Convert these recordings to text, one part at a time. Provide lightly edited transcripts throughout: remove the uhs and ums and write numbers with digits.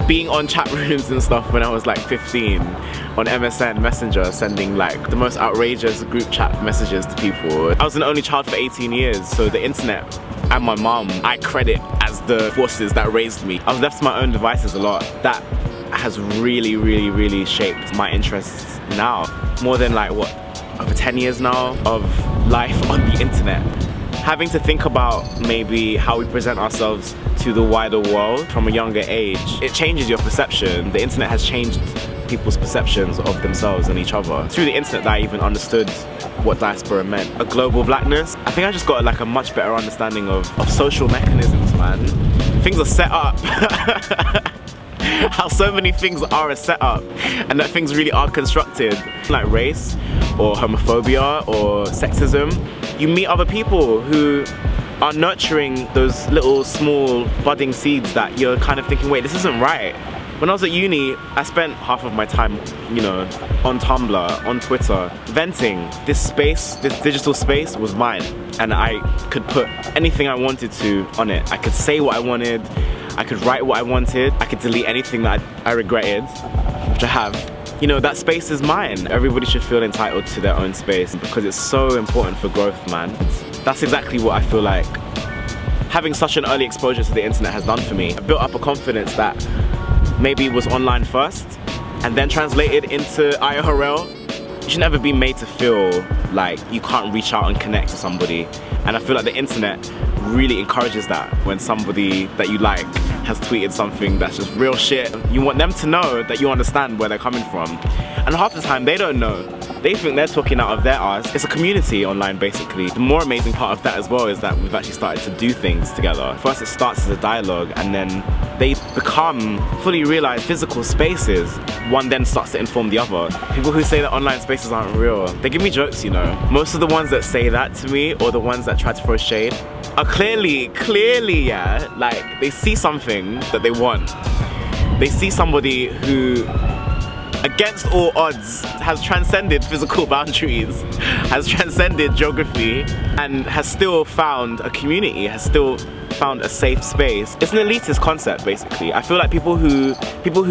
being on chat rooms and stuff when I was like 15 on MSN Messenger, sending like the most outrageous group chat messages to people. I was an only child for 18 years, so the internet and my mum I credit as the forces that raised me. I was left to my own devices a lot. That has really shaped my interests now. More than like what, over 10 years now of life on the internet. Having to think about maybe how we present ourselves to the wider world from a younger age, it changes your perception. The internet has changed people's perceptions of themselves and each other. Through the internet that I even understood what diaspora meant. A global blackness. I think I just got like a much better understanding of social mechanisms, man. Things are set up. How so many things are a setup, and that things really are constructed. Like race, or homophobia, or sexism. You meet other people who are nurturing those little small budding seeds that you're kind of thinking, wait, this isn't right. When I was at uni, I spent half of my time, you know, on Tumblr, on Twitter, venting. This space, this digital space was mine, and I could put anything I wanted to on it. I could say what I wanted, I could write what I wanted, I could delete anything that I regretted, which I have. You know, that space is mine. Everybody should feel entitled to their own space because it's so important for growth, man. That's exactly what I feel like having such an early exposure to the internet has done for me. I built up a confidence that maybe was online first and then translated into IRL. You should never be made to feel like you can't reach out and connect to somebody. And I feel like the internet really encourages that. When somebody that you like has tweeted something that's just real shit, you want them to know that you understand where they're coming from. And half the time they don't know. They think they're talking out of their arse. It's a community online, basically. The more amazing part of that as well is that we've actually started to do things together. First it starts as a dialogue, and then they become fully realized physical spaces. One then starts to inform the other. People who say that online spaces aren't real, they give me jokes, you know. Most of the ones that say that to me, or the ones that try to throw shade, are clearly, yeah, like they see something that they want. They see somebody who, against all odds, has transcended physical boundaries, has transcended geography, and has still found a community, has still found a safe space. It's an elitist concept, basically. I feel like people who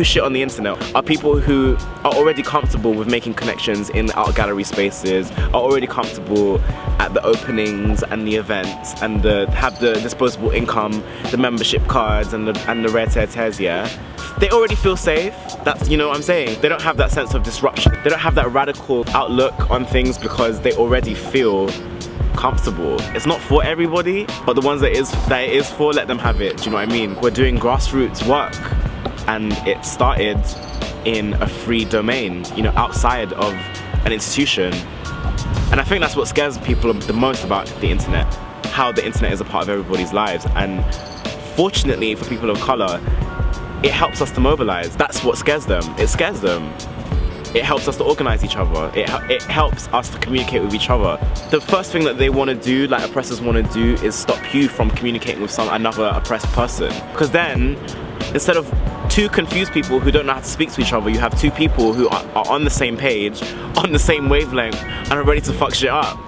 shit on the internet are people who are already comfortable with making connections in art gallery spaces, are already comfortable at the openings and the events, and have the disposable income, the membership cards, and the rare tears, yeah. They already feel safe. That's, you know what I'm saying? They don't have that sense of disruption. They don't have that radical outlook on things because they already feel comfortable. It's not for everybody, but the ones that it is for, let them have it. Do you know what I mean? We're doing grassroots work, and it started in a free domain, you know, outside of an institution. And I think that's what scares people the most about the internet, how the internet is a part of everybody's lives. And fortunately for people of color, it helps us to mobilize. That's what scares them. It scares them. It helps us to organize each other. It helps us to communicate with each other. The first thing that they want to do, like oppressors want to do, is stop you from communicating with another oppressed person. Because then, instead of two confused people who don't know how to speak to each other, you have two people who are on the same page, on the same wavelength, and are ready to fuck shit up.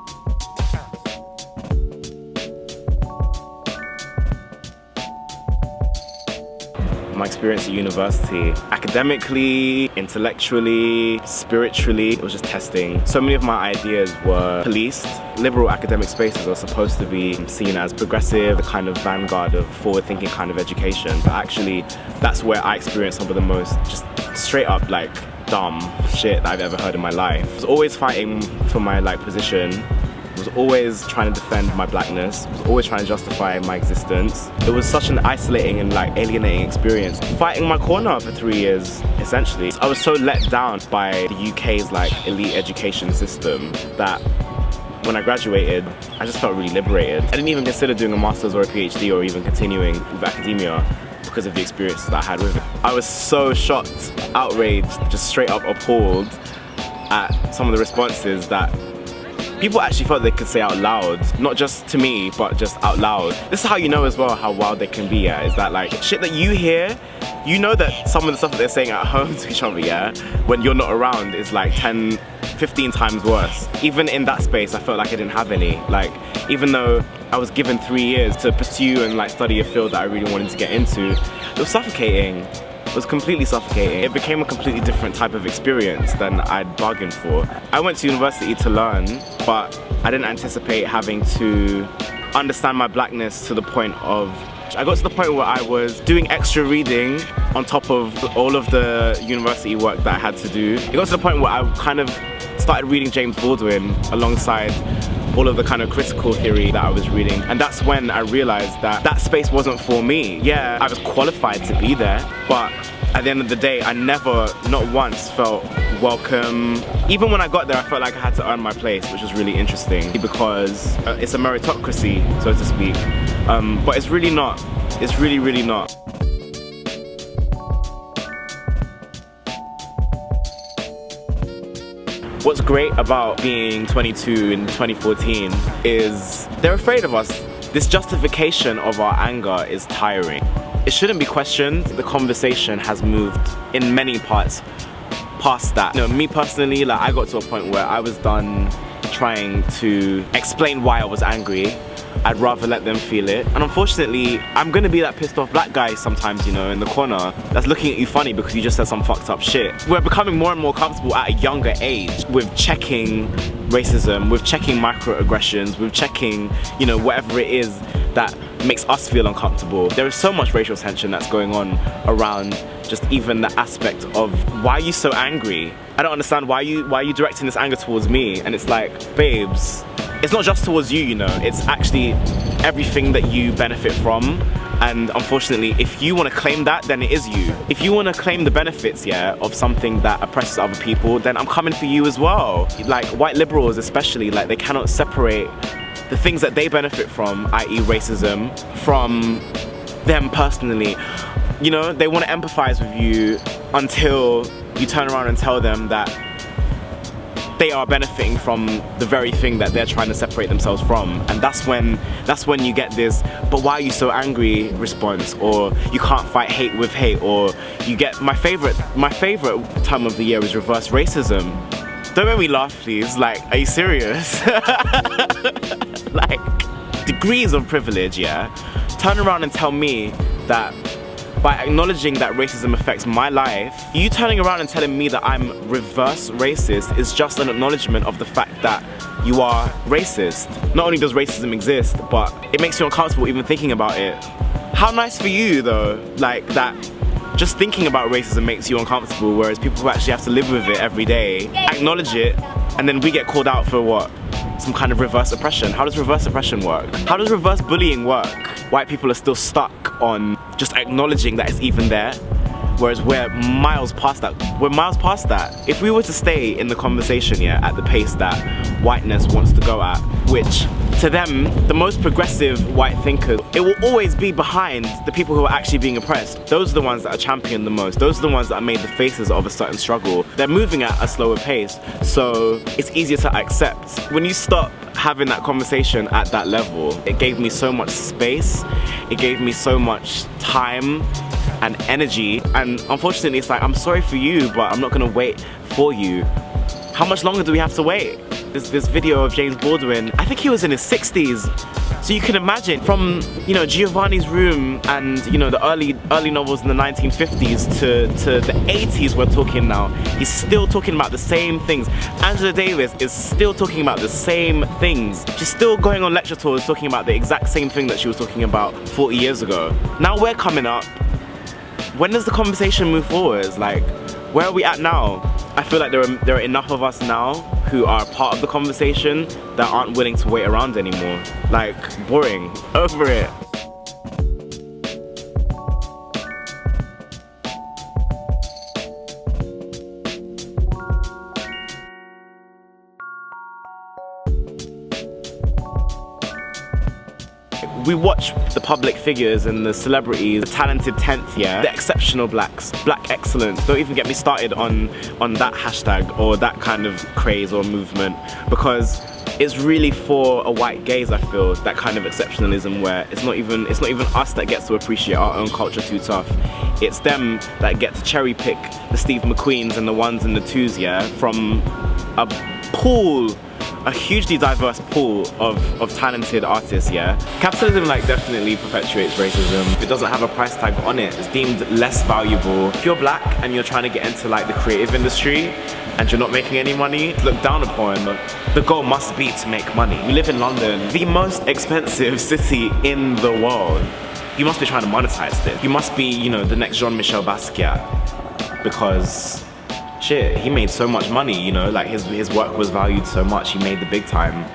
My experience at university, academically, intellectually, spiritually, it was just testing. So many of my ideas were policed. Liberal academic spaces are supposed to be seen as progressive, the kind of vanguard of forward-thinking kind of education. But actually, that's where I experienced some of the most just straight up like dumb shit that I've ever heard in my life. I was always fighting for my position. I was always trying to defend my blackness. I was always trying to justify my existence. It was such an isolating and alienating experience. Fighting my corner for 3 years, essentially. I was so let down by the UK's elite education system that when I graduated, I just felt really liberated. I didn't even consider doing a master's or a PhD or even continuing with academia because of the experiences that I had with it. I was so shocked, outraged, just straight up appalled at some of the responses that people actually felt they could say out loud, not just to me, but just out loud. This is how you know as well how wild they can be, yeah, is that shit that you hear, you know that some of the stuff that they're saying at home to each other, yeah, when you're not around is 10, 15 times worse. Even in that space, I felt like I didn't have any. Even though I was given 3 years to pursue and study a field that I really wanted to get into, it was suffocating. It was completely suffocating. It became a completely different type of experience than I'd bargained for. I went to university to learn, but I didn't anticipate having to understand my blackness to the point of, I got to the point where I was doing extra reading on top of all of the university work that I had to do. It got to the point where I kind of started reading James Baldwin alongside all of the kind of critical theory that I was reading. And that's when I realized that that space wasn't for me. Yeah, I was qualified to be there, but at the end of the day, I never, not once, felt welcome. Even when I got there, I felt like I had to earn my place, which was really interesting because it's a meritocracy, so to speak. But it's really not. It's really, really not. What's great about being 22 in 2014 is they're afraid of us. This justification of our anger is tiring. It shouldn't be questioned. The conversation has moved in many parts past that. You know, me personally, like, I got to a point where I was done trying to explain why I was angry. I'd rather let them feel it. And unfortunately, I'm gonna be that pissed off black guy sometimes, you know, in the corner that's looking at you funny because you just said some fucked up shit. We're becoming more and more comfortable at a younger age with checking racism, with checking microaggressions, with checking, you know, whatever it is that makes us feel uncomfortable. There is so much racial tension that's going on around just even the aspect of, why are you so angry? I don't understand why are you directing this anger towards me? And it's like, babes, it's not just towards you, you know, it's actually everything that you benefit from. And unfortunately, if you want to claim that, then it is you. If you want to claim the benefits, yeah, of something that oppresses other people, then I'm coming for you as well. Like, white liberals especially, like, they cannot separate the things that they benefit from, i.e. racism, from them personally. You know, they want to empathize with you until you turn around and tell them that they are benefiting from the very thing that they're trying to separate themselves from. And that's when you get this, but why are you so angry response, or you can't fight hate with hate, or you get, my favorite time of the year is reverse racism. Don't make me laugh, please. Like, are you serious? Like, degrees of privilege, yeah? Turn around and tell me that by acknowledging that racism affects my life, you turning around and telling me that I'm reverse racist is just an acknowledgement of the fact that you are racist. Not only does racism exist, but it makes you uncomfortable even thinking about it. How nice for you though, like, that just thinking about racism makes you uncomfortable, whereas people who actually have to live with it every day acknowledge it, and then we get called out for what? Some kind of reverse oppression. How does reverse oppression work? How does reverse bullying work? White people are still stuck on just acknowledging that it's even there, whereas we're miles past that. We're miles past that. If we were to stay in the conversation, yeah, at the pace that whiteness wants to go at, which to them, the most progressive white thinkers, it will always be behind the people who are actually being oppressed. Those are the ones that are championed the most. Those are the ones that are made the faces of a certain struggle. They're moving at a slower pace, so it's easier to accept. When you stop having that conversation at that level, it gave me so much space, it gave me so much time and energy, and unfortunately it's like, I'm sorry for you, but I'm not gonna wait for you. How much longer do we have to wait? This video of James Baldwin, I think he was in his 60s. So you can imagine, from, you know, Giovanni's Room and, you know, the early novels in the 1950s to the 80s we're talking now, he's still talking about the same things. Angela Davis is still talking about the same things. She's still going on lecture tours talking about the exact same thing that she was talking about 40 years ago. Now we're coming up. When does the conversation move forward? Like, where are we at now? I feel like there are enough of us now who are part of the conversation that aren't willing to wait around anymore. Like, boring. Over it. We watch the public figures and the celebrities, the talented 10th, yeah, the exceptional blacks, black excellence. Don't even get me started on that hashtag or that kind of craze or movement, because it's really for a white gaze, I feel, that kind of exceptionalism where it's not even us that gets to appreciate our own culture too tough. It's them that get to cherry pick the Steve McQueens and the ones and the twos, yeah, from a pool a hugely diverse pool of talented artists, yeah. Capitalism like definitely perpetuates racism. If it doesn't have a price tag on it, it's deemed less valuable. If you're black and you're trying to get into like the creative industry and you're not making any money, looked down upon. The goal must be to make money. We live in London, the most expensive city in the world. You must be trying to monetize this. You must be, you know, the next Jean-Michel Basquiat, because shit, he made so much money, you know, like his work was valued so much, he made the big time,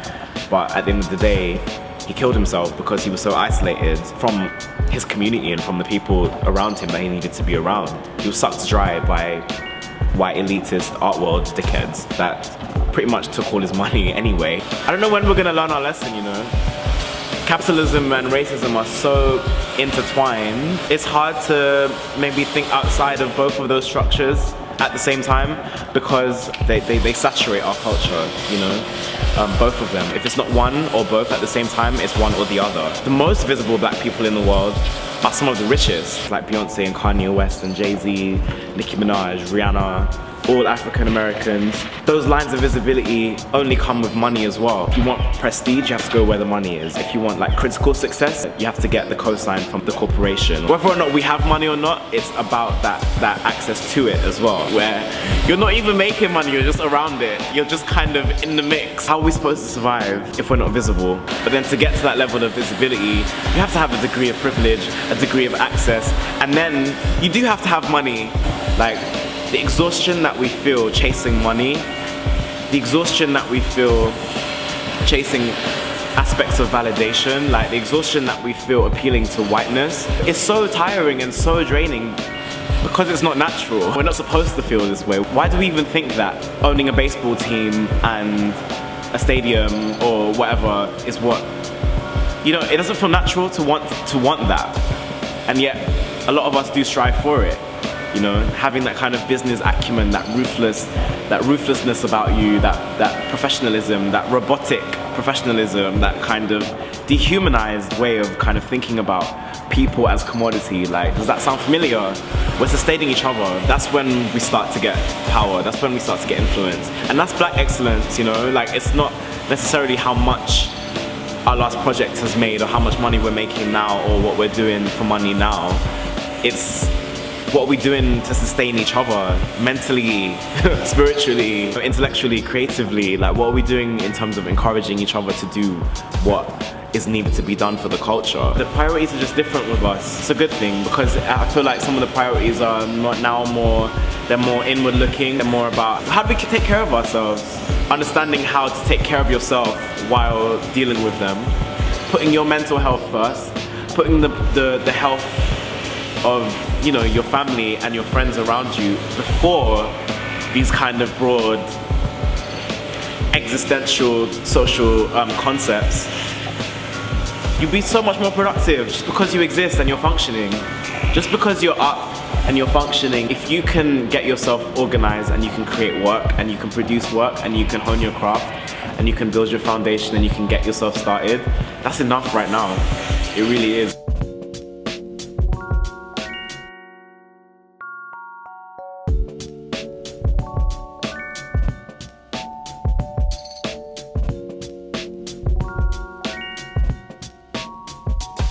but at the end of the day, he killed himself because he was so isolated from his community and from the people around him that he needed to be around. He was sucked dry by white elitist art world dickheads that pretty much took all his money anyway. I don't know when we're gonna learn our lesson, you know. Capitalism and racism are so intertwined. It's hard to maybe think outside of both of those structures at the same time, because they saturate our culture, you know, both of them. If it's not one or both at the same time, it's one or the other. The most visible black people in the world are some of the richest, like Beyonce and Kanye West and Jay-Z, Nicki Minaj, Rihanna, all African Americans. Those lines of visibility only come with money as well. If you want prestige, you have to go where the money is. If you want like critical success, you have to get the cosign from the corporation. Whether or not we have money or not, it's about that access to it as well, where you're not even making money, you're just around it. You're just kind of in the mix. How are we supposed to survive if we're not visible? But then to get to that level of visibility, you have to have a degree of privilege, a degree of access, and then you do have to have money. Like, the exhaustion that we feel chasing money, the exhaustion that we feel chasing aspects of validation, like the exhaustion that we feel appealing to whiteness, is so tiring and so draining because it's not natural. We're not supposed to feel this way. Why do we even think that owning a baseball team and a stadium or whatever is what, you know, it doesn't feel natural to want that. And yet, a lot of us do strive for it. You know, having that kind of business acumen, that ruthlessness about you, that professionalism, that robotic professionalism, that kind of dehumanized way of kind of thinking about people as commodity. Like, does that sound familiar? We're sustaining each other. That's when we start to get power. That's when we start to get influence. And that's black excellence, you know? Like, it's not necessarily how much our last project has made or how much money we're making now or what we're doing for money now. It's what we're doing to sustain each other mentally, spiritually, intellectually, creatively. Like, what are we doing in terms of encouraging each other to do what is needed to be done for the culture? The priorities are just different with us. It's a good thing, because I feel like some of the priorities are now more inward looking. They're more about how do we take care of ourselves, understanding how to take care of yourself while dealing with them, putting your mental health first, putting the health of, you know, your family and your friends around you before these kind of broad existential social concepts. You'll be so much more productive just because you exist and you're functioning. Just because you're up and you're functioning. If you can get yourself organized and you can create work and you can produce work and you can hone your craft and you can build your foundation and you can get yourself started, that's enough right now. It really is.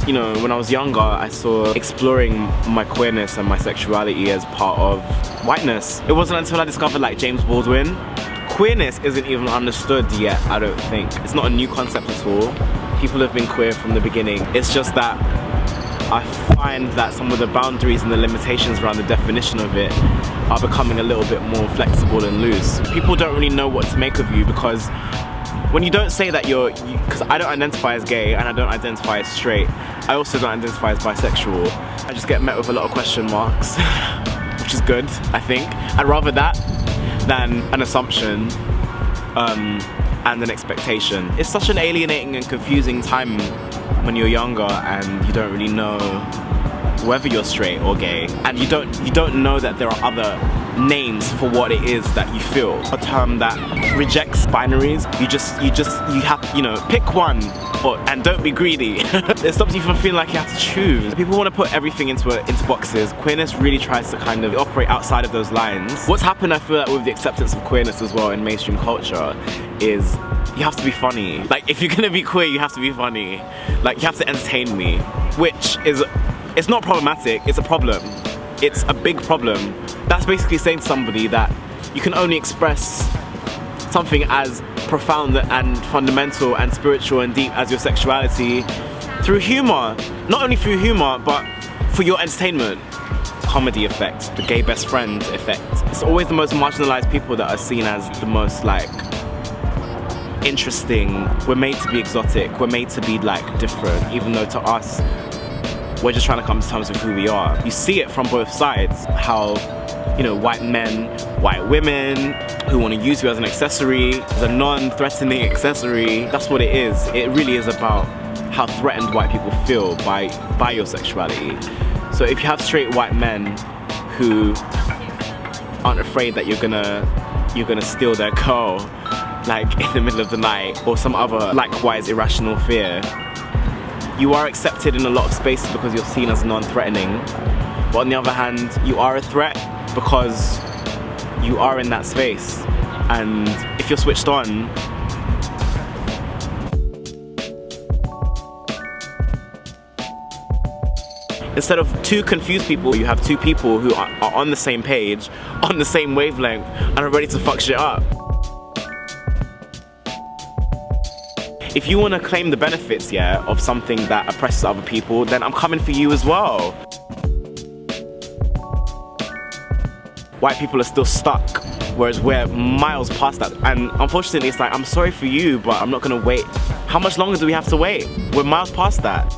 You know, when I was younger, I saw exploring my queerness and my sexuality as part of whiteness. It wasn't until I discovered like James Baldwin. Queerness isn't even understood yet, I don't think. It's not a new concept at all. People have been queer from the beginning. It's just that I find that some of the boundaries and the limitations around the definition of it are becoming a little bit more flexible and loose. People don't really know what to make of you, because when you don't say that because I don't identify as gay and I don't identify as straight, I also don't identify as bisexual. I just get met with a lot of question marks, which is good, I think. I'd rather that than an assumption and an expectation. It's such an alienating and confusing time when you're younger and you don't really know whether you're straight or gay, and you don't know that there are other names for what it is that you feel. A term that rejects binaries. You have, you know, pick one and don't be greedy. It stops you from feeling like you have to choose. People want to put everything into boxes. Queerness really tries to kind of operate outside of those lines. What's happened, I feel like, with the acceptance of queerness as well in mainstream culture is you have to be funny. Like, if you're gonna be queer, you have to be funny. Like, you have to entertain me, which is, it's not problematic, it's a problem. It's a big problem. That's basically saying to somebody that you can only express something as profound and fundamental and spiritual and deep as your sexuality through humor. Not only through humor, but for your entertainment. Comedy effect, the gay best friend effect. It's always the most marginalized people that are seen as the most like interesting. We're made to be exotic, we're made to be like different, even though to us, we're just trying to come to terms with who we are. You see it from both sides, how, you know, white men, white women who want to use you as an accessory, as a non-threatening accessory. That's what it is. It really is about how threatened white people feel by your sexuality. So if you have straight white men who aren't afraid that you're gonna steal their girl, like in the middle of the night, or some other likewise irrational fear, you are accepted in a lot of spaces because you're seen as non-threatening. But on the other hand, you are a threat because you are in that space. And if you're switched on, instead of two confused people, you have two people who are on the same page, on the same wavelength, and are ready to fuck shit up. If you want to claim the benefits, yeah, of something that oppresses other people, then I'm coming for you as well. White people are still stuck, whereas we're miles past that. And unfortunately, it's like, I'm sorry for you, but I'm not gonna wait. How much longer do we have to wait? We're miles past that.